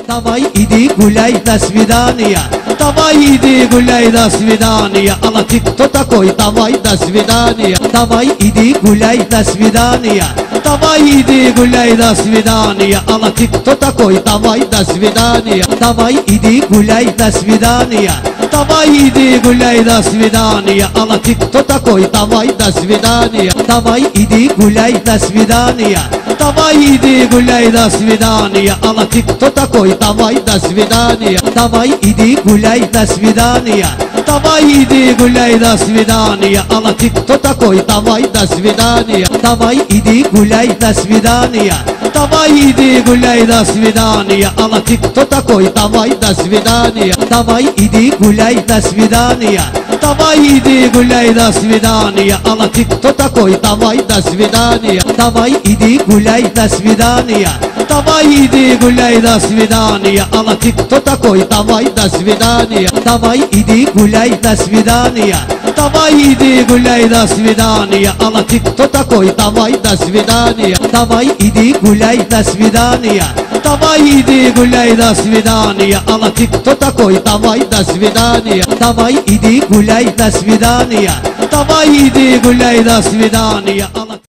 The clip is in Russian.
Давай иди гуляй, до свидания. Давай иди гуляй, до свидания. Алла, ты кто такой? Давай, до свидания. Давай иди гуляй, до свидания. Давай иди гуляй, до свидания. Алла, ты кто такой? Давай, до свидания. Давай иди гуляй, до свидания. Давай иди гуляй, до свидания. Алла, ты кто такой? Давай, до свидания. Давай иди гуляй, до свидания. Давай иди гуляй, до свидания. Алла, ты кто такой? Давай, до свидания. Давай иди гуляй, до свидания. Давай иди гуляй, до свидания. Алла, ты кто такой? Давай, до свидания. Давай иди гуляй, до свидания. Давай иди гуляй, до свидания. Алла, ты кто такой? Давай, до свидания. Давай иди гуляй, до свидания. Давай иди гуляй, до свидания. Алла, ты кто такой? Давай, до свидания. Давай иди гуляй, до свидания. Давай иди гуляй, до свидания. Алла, ты кто такой? Давай, до свидания. Давай иди гуляй, до свидания. Давай иди гуляй, до свидания. Алла, ты кто такой? Давай, до свидания. Давай иди гуляй, до свидания. Давай иди гуляй, до свидания. Алла, ты кто такой? Давай, до свидания. Давай иди гуляй, до свидания. Давай иди гуляй, до свидания.